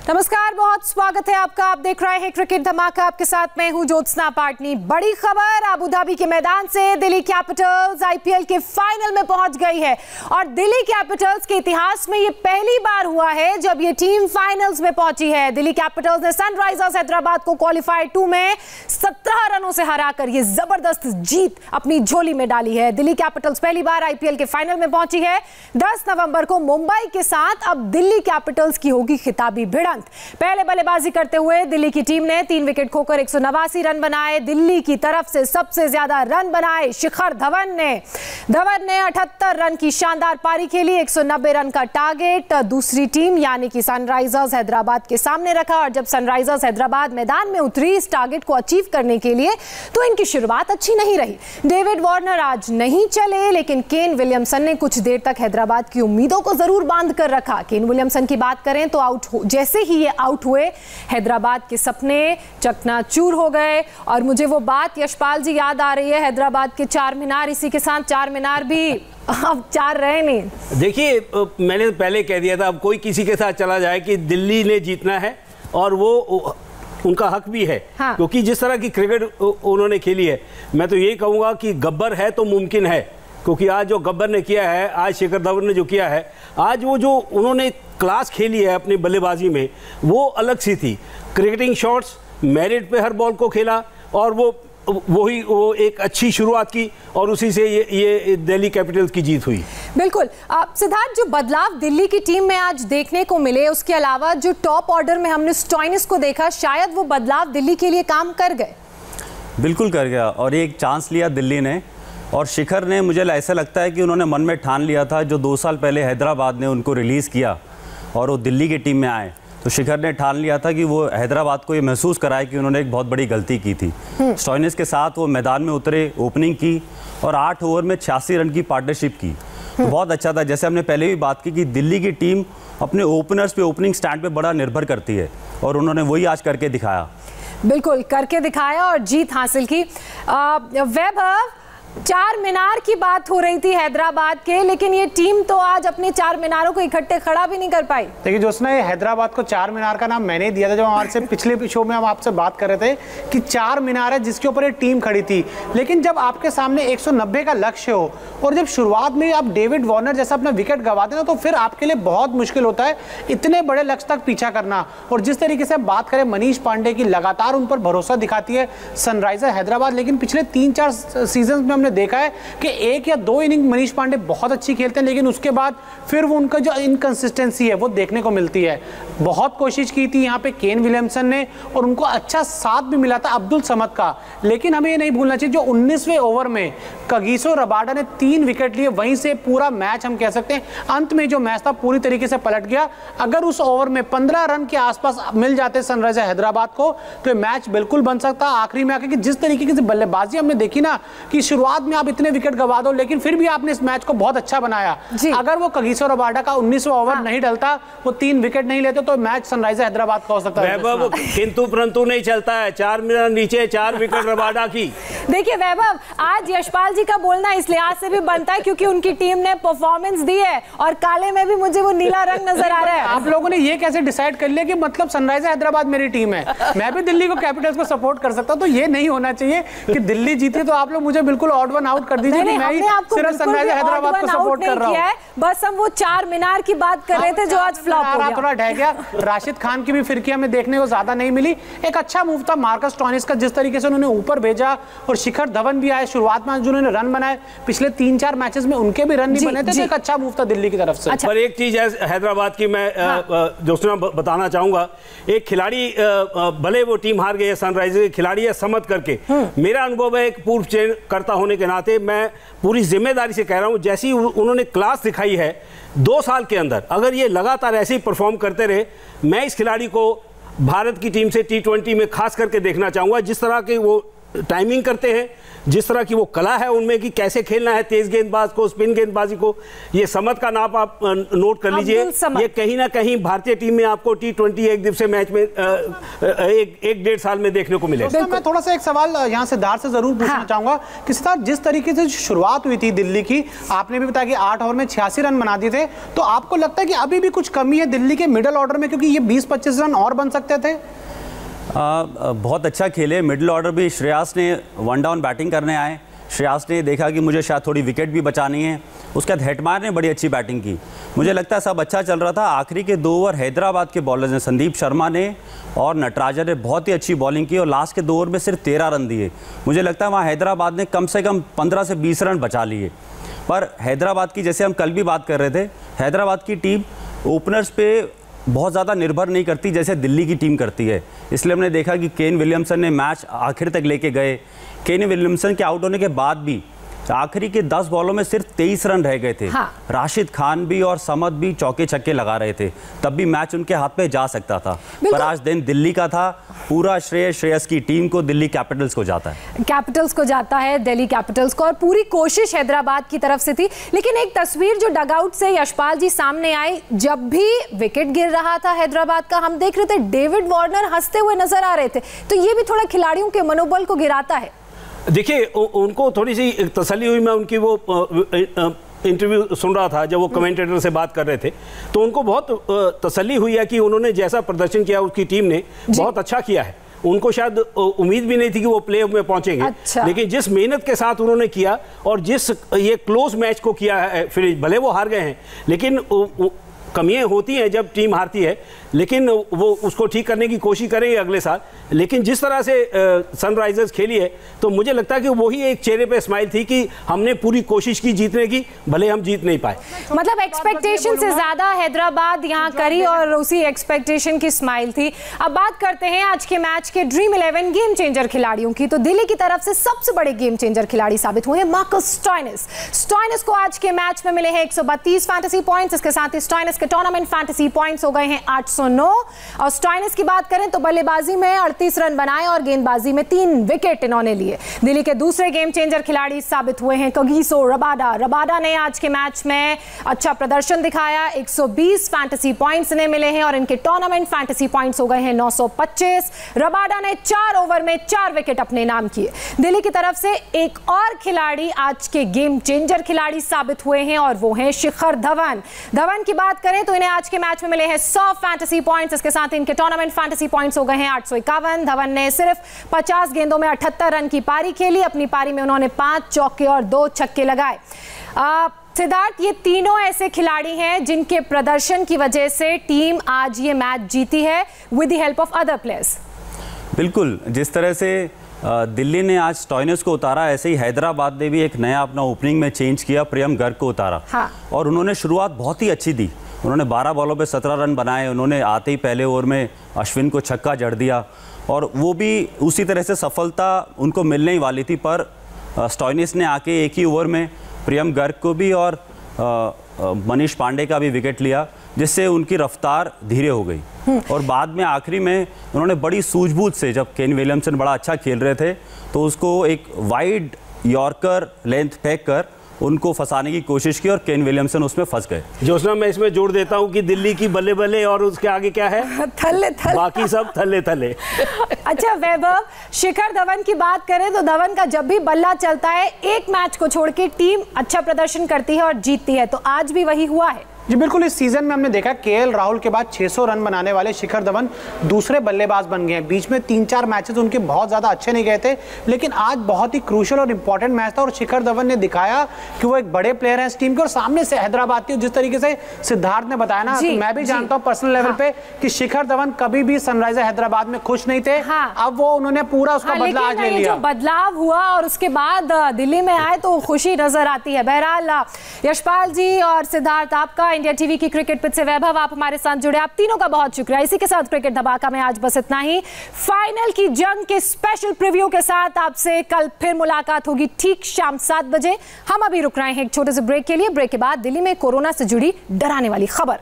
नमस्कार, बहुत स्वागत है आपका। आप देख रहे हैं क्रिकेट धमाका, आपके साथ मैं हूं ज्योत्सना पाटनी। बड़ी खबर अबू धाबी के मैदान से, दिल्ली कैपिटल्स आईपीएल के फाइनल में पहुंच गई है और दिल्ली कैपिटल्स के इतिहास में ये पहली बार हुआ है जब ये टीम फाइनल्स में पहुंची है। दिल्ली कैपिटल्स ने सनराइजर्स हैदराबाद को क्वालिफायर 2 में 17 रनों से हराकर ये जबरदस्त जीत अपनी झोली में डाली है। दिल्ली कैपिटल्स पहली बार आईपीएल के फाइनल में पहुंची है। 10 नवंबर को मुंबई के साथ अब दिल्ली कैपिटल्स की होगी खिताबी भिड़ंत। पहले बल्लेबाजी करते हुए दिल्ली की टीम ने 3 विकेट खोकर 189 रन बनाए। दिल्ली की तरफ से सबसे ज्यादा रन बनाए शिखर धवन ने 78 रन की शानदार पारी खेली। 190 रन का टारगेट दूसरी टीम यानी कि सनराइजर्स हैदराबाद के सामने रखा और जब सनराइजर्स हैदराबाद मैदान में उतरी इस टारगेट को अचीव करने के लिए तो इनकी शुरुआत अच्छी नहीं रही। डेविड वार्नर आज नहीं चले, लेकिन केन विलियमसन ने कुछ देर तक हैदराबाद की उम्मीदों को जरूर बांध कर रखा। केन विलियमसन की बात करें तो जैसे ही ये आउट हुए हैदराबाद के सपने चकनाचूर हो गए और मुझे वो बात यशपाल जी याद आ रही है, हैदराबाद के चार मीनार, इसी के साथ चार मीनार भी अब चार रहे नहीं। देखिए, मैंने पहले कह दिया था अब कोई किसी के साथ चला जाए कि दिल्ली ने जीतना है और वो उनका हक भी है। हाँ। क्योंकि जिस तरह की क्रिकेट उन्होंने खेली है, मैं तो यही कहूँगा कि गब्बर है तो मुमकिन है। क्योंकि आज जो गब्बर ने किया है, आज शिखर धवन ने जो किया है, आज वो जो उन्होंने क्लास खेली है अपनी बल्लेबाजी में, वो अलग सी थी। क्रिकेटिंग शॉट्स, मेरिट पे हर बॉल को खेला और वो एक अच्छी शुरुआत की और उसी से ये दिल्ली कैपिटल्स की जीत हुई। बिल्कुल। सिद्धार्थ, जो बदलाव दिल्ली की टीम में आज देखने को मिले, उसके अलावा जो टॉप ऑर्डर में हमने स्टॉइनिस को देखा, शायद वो बदलाव दिल्ली के लिए काम कर गए। बिल्कुल कर गया और एक चांस लिया दिल्ली ने और शिखर ने, मुझे ऐसा लगता है कि उन्होंने मन में ठान लिया था, जो 2 साल पहले हैदराबाद ने उनको रिलीज़ किया और वो दिल्ली की टीम में आए, तो शिखर ने ठान लिया था कि वो हैदराबाद को ये महसूस कराए कि उन्होंने एक बहुत बड़ी गलती की थी। स्टॉइनिस के साथ वो मैदान में उतरे, ओपनिंग की और 8 ओवर में 86 रन की पार्टनरशिप की, तो बहुत अच्छा था। जैसे हमने पहले भी बात की कि दिल्ली की टीम अपने ओपनर्स पे, ओपनिंग स्टैंड पे बड़ा निर्भर करती है और उन्होंने वही आज करके दिखाया। बिल्कुल करके दिखाया और जीत हासिल की। वैभव, चार मीनार की बात हो रही थी हैदराबाद के, लेकिन ये टीम तो आज अपने चार मीनारों को इकट्ठे खड़ा भी नहीं कर पाई। देखिए जोत्सना, हैदराबाद को चार मीनार का नाम मैंने दिया था जब हमारे से पिछले शो में हम आपसे बात कर रहे थे कि चार मीनार है जिसके ऊपर ये टीम खड़ी थी। लेकिन जब आपके सामने 190 का लक्ष्य हो और जब शुरुआत में आप डेविड वार्नर जैसा अपना विकेट गवाते ना, तो फिर आपके लिए बहुत मुश्किल होता है इतने बड़े लक्ष्य तक पीछा करना। और जिस तरीके से बात करें मनीष पांडे की, लगातार उन पर भरोसा दिखाती है सनराइजर हैदराबाद, लेकिन पिछले 3-4 सीजन में हमने देखा है कि 1 या 2 इनिंग मनीष पांडे बहुत अच्छी खेलते हैं, लेकिन उसके बाद फिर वो उनका जो इनकंसिस्टेंसी है वो देखने को मिलती है। बहुत कोशिश की थी यहाँ पे केन विलियमसन ने और उनको अच्छा साथ भी मिला था अब्दुल समद का, लेकिन हमें ये नहीं भूलना चाहिए जो 19वें ओवर में कगिसो रबाडा ने 3 विकेट लिए, वहीं से पूरा मैच हम कह सकते हैं अंत में जो मैच था पूरी तरीके से पलट गया। अगर उस ओवर में 15 रन के आसपास मिल जाते सनराइजर हैदराबाद को तो ये मैच बिल्कुल बन सकता। आखिरी में आके कि जिस तरीके से बल्लेबाजी हमने देखी ना कि शुरुआत में आप इतने विकेट गवा दो, लेकिन फिर भी आपने इस मैच को बहुत अच्छा बनाया। अगर वो कगिसो रबाडा का 19वां ओवर नहीं डलता, वो 3 विकेट नहीं लेते, तो मैच सनराइजर हैदराबाद का हो सकता है। वैभव, किंतु परंतु नहीं चलता है। 4 मीनार नीचे 4 विकेट रबाडा की। देखिए वैभव, आज यशपाल जी का बोलना इस लिहाज से भी बनता है क्योंकि उनकी टीम ने परफॉर्मेंस दी है और काले में भी मुझे वो नीला रंग नजर आ रहा है। आप लोगों ने ये कैसे डिसाइड कर लिया कि मतलब सनराइजर हैदराबाद मेरी टीम है, मैं भी दिल्ली को कैपिटल्स को सपोर्ट कर सकता हूं? तो ये नहीं होना चाहिए कि दिल्ली जीती तो आप लोग मुझे बिल्कुल ऑड वन आउट कर दीजिए। मैं सिर्फ सनराइजर हैदराबाद को सपोर्ट कर रहा हूं। बस हम वो चार मीनार की बात कर रहे थे जो आज फ्लॉप हो गया, थोड़ा ढह गया। राशिद खान की भी फिरकी हमें देखने को ज्यादा नहीं मिली। एक अच्छा मूव था मार्कस स्टॉइनिस का, जिस तरीके से उन्होंने ऊपर भेजा और शिखर धवन भी आए शुरुआत में, जिन्होंने रन बनाए पिछले 3-4 मैचेस में उनके भी रन नहीं बने थे, तो एक अच्छा मूव था दिल्ली की तरफ से। अच्छा। पर एक चीज है हैदराबाद की मैं जोत्सना बताना चाहूंगा, एक खिलाड़ी भले वो टीम हार गई है, सनराइजर के खिलाड़ी है समझ करके, मेरा अनुभव है एक पूर्व चयन करता होने के नाते मैं पूरी जिम्मेदारी से कह रहा हूं, जैसी उन्होंने क्लास दिखाई है 2 साल के अंदर, अगर ये लगातार ऐसे ही परफॉर्म करते रहे, मैं इस खिलाड़ी को भारत की टीम से T20 में खास करके देखना चाहूंगा। जिस तरह के वो टाइमिंग करते हैं, जिस तरह की वो कला है उनमें कि कैसे खेलना है तेज गेंदबाज को, स्पिन गेंदबाजी को, ये समत का नाप आप नोट कर लीजिए। ये कहीं ना कहीं भारतीय टीम में आपको T20 एक दिवसीय मैच में एक डेढ़ साल में देखने को मिलेगा। मैं थोड़ा सा एक सवाल यहाँ सिद्धार्थ से जरूर पूछना चाहूंगा कि सिद्धार्थ, जिस तरीके से शुरुआत हुई थी दिल्ली की, आपने भी बताया कि 8 ओवर में 86 रन बना दिए थे, तो आपको लगता है कि अभी भी कुछ कमी है दिल्ली के मिडिल ऑर्डर में, क्योंकि ये 20-25 रन और बन सकते थे? बहुत अच्छा खेले मिडिल ऑर्डर भी। श्रेयस ने वन डाउन बैटिंग करने आए, श्रेयस ने देखा कि मुझे शायद थोड़ी विकेट भी बचानी है, उसके बाद हेटमायर ने बड़ी अच्छी बैटिंग की। मुझे लगता है सब अच्छा चल रहा था। आखिरी के 2 ओवर हैदराबाद के बॉलर्स ने, संदीप शर्मा ने और नटराजन ने बहुत ही अच्छी बॉलिंग की और लास्ट के 2 ओवर में सिर्फ 13 रन दिए। मुझे लगता है वहाँ हैदराबाद ने कम से कम 15 से 20 रन बचा लिए। पर हैदराबाद की, जैसे हम कल भी बात कर रहे थे, हैदराबाद की टीम ओपनर्स पे बहुत ज़्यादा निर्भर नहीं करती जैसे दिल्ली की टीम करती है। इसलिए हमने देखा कि केन विलियमसन ने मैच आखिर तक लेके गए। केन विलियमसन के आउट होने के बाद भी आखिरी के 10 बॉलों में सिर्फ 23 रन रह गए थे। राशिद खान भी और समद भी चौके छक्के लगा रहे थे, तब भी मैच उनके हाथ पे जा सकता था। पर आज दिन दिल्ली का था, पूरा श्रेय श्रेयस की टीम को, दिल्ली कैपिटल्स को जाता है, कैपिटल्स को जाता है, दिल्ली कैपिटल्स को, और पूरी कोशिश हैदराबाद की तरफ से थी। लेकिन एक तस्वीर जो डगआउट से यशपाल जी सामने आई, जब भी विकेट गिर रहा था हैदराबाद का, हम देख रहे थे डेविड वार्नर हंसते हुए नजर आ रहे थे। तो ये भी थोड़ा खिलाड़ियों के मनोबल को गिराता है। देखिए, उनको थोड़ी सी तसल्ली हुई। मैं उनकी वो इंटरव्यू सुन रहा था जब वो कमेंटेटर से बात कर रहे थे, तो उनको बहुत तसल्ली हुई है कि उन्होंने जैसा प्रदर्शन किया उसकी टीम ने बहुत अच्छा किया है। उनको शायद उम्मीद भी नहीं थी कि वो प्ले ऑफ में पहुंचेंगे। अच्छा। लेकिन जिस मेहनत के साथ उन्होंने किया और जिस ये क्लोज मैच को किया है, फिर भले वो हार गए हैं, लेकिन कमियां होती हैं जब टीम हारती है, लेकिन वो उसको ठीक करने की कोशिश करेंगे अगले साल। लेकिन जिस तरह से सनराइजर्स खेली है, तो मुझे लगता है कि वही एक चेहरे पे स्माइल थी कि हमने पूरी कोशिश की जीतने की, भले हम जीत नहीं पाए। मतलब एक्सपेक्टेशन से ज्यादा हैदराबाद यहाँ करी और उसी एक्सपेक्टेशन की स्माइल थी। अब बात करते हैं आज के मैच के ड्रीम 11 गेम चेंजर खिलाड़ियों की। तो दिल्ली की तरफ से सबसे बड़े गेम चेंजर खिलाड़ी साबित हुए मार्कस स्टोइनिस। स्टोइनिस को आज के मैच में मिले हैं 132 फैंटेसी पॉइंट्स। इसके साथ ही स्टोइनिस के टूर्नामेंट फैंटेसी पॉइंट्स हो गए हैं 809। और स्टोइनिस की बात करें तो बल्लेबाजी में 38 रन बनाए और गेंदबाजी में 3 विकेट इन्होंने लिए। दिल्ली के दूसरे गेम चेंजर खिलाड़ी साबित हुए हैं कगिसो रबाडा। रबाडा ने आज के मैच में अच्छा प्रदर्शन दिखाया, 120 फैंटेसी पॉइंट्स इन्हें मिले हैं और इनके टूर्नामेंट फैंटेसी पॉइंट्स हो गए हैं 925। रबाडा ने 4 ओवर में 4 विकेट अपने नाम किए। दिल्ली की तरफ से एक और खिलाड़ी आज के गेम चेंजर खिलाड़ी साबित हुए हैं और वो हैं शिखर धवन। धवन की बात करें तो इन्हें आज के मैच में मिले हैं 100 फैंटेसी पॉइंट्स। इसके साथ इनके टूर्नामेंट फैंटेसी पॉइंट्स हो गए हैं 851। धवन ने सिर्फ 50 गेंदों में 78 रन की पारी खेली। अपनी पारी में उन्होंने 5 चौके और 2 छक्के लगाए। सिद्धार्थ, ये तीनों ऐसे खिलाड़ी हैं जिनके प्रदर्शन की वजह से टीम आज ये मैच जीती है with the help of other players. बिल्कुल, जिस तरह से दिल्ली ने आज स्टोइनिस को उतारा, ऐसे ही हैदराबाद ने भी एक नया अपना ओपनिंग में चेंज किया, प्रियम गर्ग को उतारा। और उन्होंने शुरुआत बहुत ही अच्छी दी। उन्होंने 12 बॉलों पे 17 रन बनाए। उन्होंने आते ही पहले ओवर में अश्विन को छक्का जड़ दिया और वो भी उसी तरह से सफलता उनको मिलने ही वाली थी। पर स्टोइनिस ने आके एक ही ओवर में प्रियम गर्ग को भी और मनीष पांडे का भी विकेट लिया, जिससे उनकी रफ्तार धीरे हो गई। और बाद में आखिरी में उन्होंने बड़ी सूझबूझ से, जब केन विलियमसन बड़ा अच्छा खेल रहे थे, तो उसको एक वाइड यॉर्कर लेंथ फेंक कर उनको फंसाने की कोशिश की और केन विलियमसन उसमें फंस गए। जोशना, मैं इसमें जोड़ देता हूं कि दिल्ली की बल्ले बल्ले और उसके आगे क्या है, थल्ले थल्ले, बाकी सब थल्ले थल्ले। अच्छा वैभव, शिखर धवन की बात करें तो धवन का जब भी बल्ला चलता है, एक मैच को छोड़ के टीम अच्छा प्रदर्शन करती है और जीतती है, तो आज भी वही हुआ है। जी बिल्कुल, इस सीजन में हमने देखा केएल राहुल के बाद 600 रन बनाने वाले शिखर धवन दूसरे बल्लेबाज बन गए हैं। बीच में 3-4 मैचेस उनके बहुत ज़्यादा अच्छे नहीं गए थे, लेकिन आज बहुत ही क्रूशियल और इंपॉर्टेंट मैच था और शिखर धवन ने दिखाया कि वो एक बड़े प्लेयर हैं इस टीम के। और सामने से हैदराबाद की, जिस तरीके से सिद्धार्थ ने बताया ना, तो मैं भी जानता हूँ पर्सनल लेवल पे कि शिखर धवन कभी भी सनराइजर हैदराबाद में खुश नहीं थे। अब वो उन्होंने पूरा उसका बदला आज ले लिया। बदलाव हुआ और उसके बाद दिल्ली में आए तो खुशी नजर आती है। बहरहाल यशपाल जी और सिद्धार्थ, आपका इंडिया टीवी की क्रिकेट पिच से वैभव, आप हमारे साथ जुड़े, आप तीनों का बहुत शुक्रिया। इसी के साथ क्रिकेट धमाका में आज बस इतना ही। फाइनल की जंग के स्पेशल प्रीव्यू के साथ आपसे कल फिर मुलाकात होगी ठीक शाम 7 बजे। हम अभी रुक रहे हैं एक छोटे से ब्रेक के लिए। ब्रेक के बाद दिल्ली में कोरोना से जुड़ी डराने वाली खबर।